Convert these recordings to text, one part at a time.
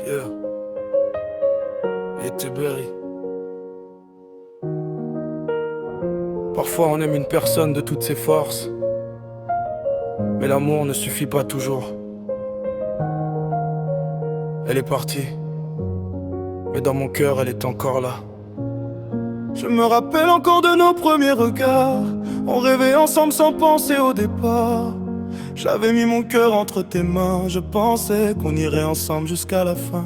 Yeah. Et Berry. Parfois on aime une personne de toutes ses forces, mais l'amour ne suffit pas toujours. Elle est partie, mais dans mon cœur elle est encore là. Je me rappelle encore de nos premiers regards. On rêvait ensemble sans penser au départ. J'avais mis mon cœur entre tes mains. Je pensais qu'on irait ensemble jusqu'à la fin.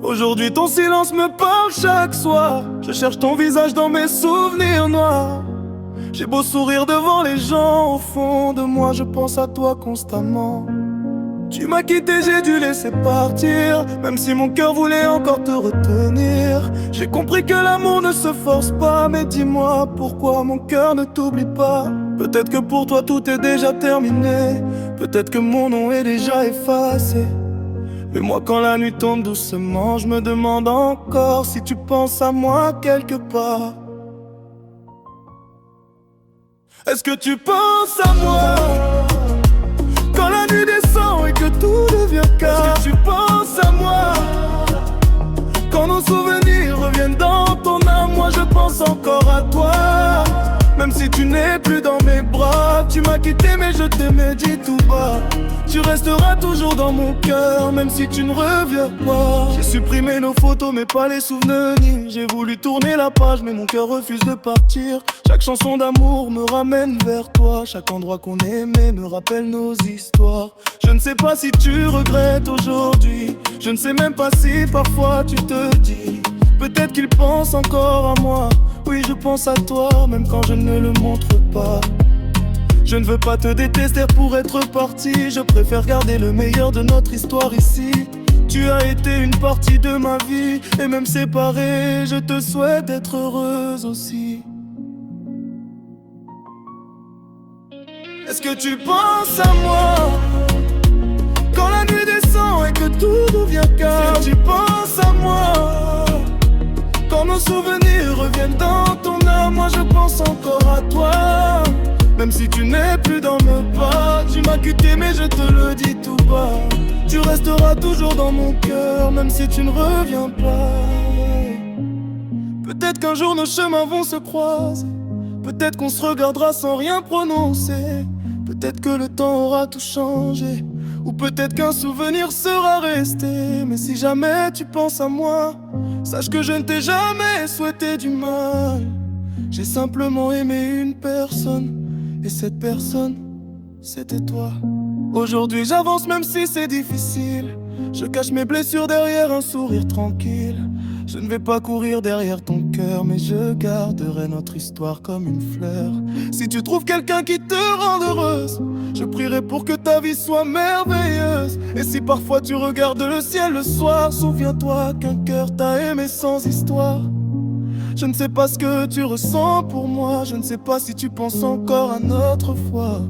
Aujourd'hui ton silence me parle chaque soir. Je cherche ton visage dans mes souvenirs noirs. J'ai beau sourire devant les gens, au fond de moi je pense à toi constamment. Tu m'as quitté, j'ai dû laisser partir, même si mon cœur voulait encore te retenir. J'ai compris que l'amour ne se force pas, mais dis-moi pourquoi mon cœur ne t'oublie pas. Peut-être que pour toi tout est déjà terminé, peut-être que mon nom est déjà effacé. Mais moi quand la nuit tombe doucement, je me demande encore si tu penses à moi quelque part. Est-ce que tu penses à moi quand la nuit descend et que tout devient calme? Est-ce que tu penses à moi quand nos souvenirs reviennent dans ton âme? Moi je pense encore à toi, même si tu n'es plus dans mes bras. Tu m'as quitté mais je t'aimais, dis tout bas. Tu resteras toujours dans mon cœur, même si tu ne reviens pas. J'ai supprimé nos photos mais pas les souvenirs. J'ai voulu tourner la page mais mon cœur refuse de partir. Chaque chanson d'amour me ramène vers toi. Chaque endroit qu'on aimait me rappelle nos histoires. Je ne sais pas si tu regrettes aujourd'hui. Je ne sais même pas si parfois tu te dis peut-être qu'il pense encore à moi. Oui je pense à toi même quand je ne le montre pas. Je ne veux pas te détester pour être parti. Je préfère garder le meilleur de notre histoire ici. Tu as été une partie de ma vie, et même séparée, je te souhaite d'être heureuse aussi. Est-ce que tu penses à moi quand la nuit descend et que tout devient calme? Est-ce que tu penses à moi quand nos souvenirs reviennent dans ton âme? Moi je pense encore à toi, même si tu n'es plus dans mes pas. Tu m'as quitté mais je te le dis tout bas. Tu resteras toujours dans mon cœur, même si tu ne reviens pas. Peut-être qu'un jour nos chemins vont se croiser. Peut-être qu'on se regardera sans rien prononcer. Peut-être que le temps aura tout changé. Ou peut-être qu'un souvenir sera resté. Mais si jamais tu penses à moi, sache que je ne t'ai jamais souhaité du mal. J'ai simplement aimé une personne, et cette personne, c'était toi. Aujourd'hui j'avance même si c'est difficile. Je cache mes blessures derrière un sourire tranquille. Je ne vais pas courir derrière ton cœur, mais je garderai notre histoire comme une fleur. Si tu trouves quelqu'un qui te rend heureuse, je prierai pour que ta vie soit merveilleuse. Et si parfois tu regardes le ciel le soir, souviens-toi qu'un cœur t'a aimé sans histoire. Je ne sais pas ce que tu ressens pour moi. Je ne sais pas si tu penses encore à notre foi.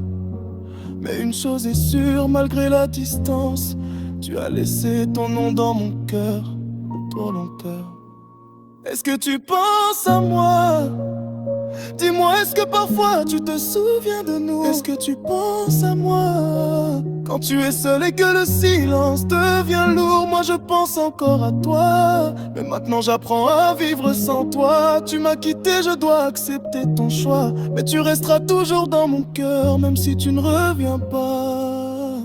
Mais une chose est sûre, malgré la distance, tu as laissé ton nom dans mon cœur trop longtemps. Est-ce que tu penses à moi? Dis-moi, est-ce que parfois tu te souviens de nous? Est-ce que tu penses à moi quand tu es seul et que le silence devient lourd? Moi je pense encore à toi, mais maintenant j'apprends à vivre sans toi. Tu m'as quitté, je dois accepter ton choix, mais tu resteras toujours dans mon cœur, même si tu ne reviens pas.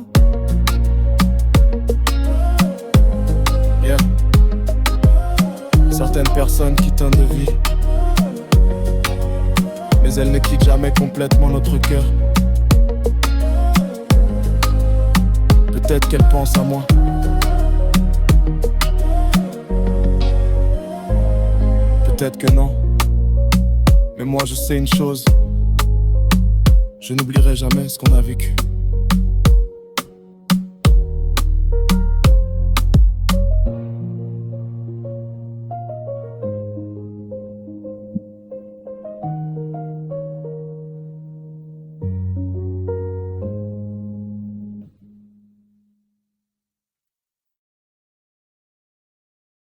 Yeah. Certaines personnes quittent un de vie, mais elles ne quittent jamais complètement notre cœur. Peut-être qu'elles pensent à moi. Peut-être que non. Mais moi je sais une chose, je n'oublierai jamais ce qu'on a vécu.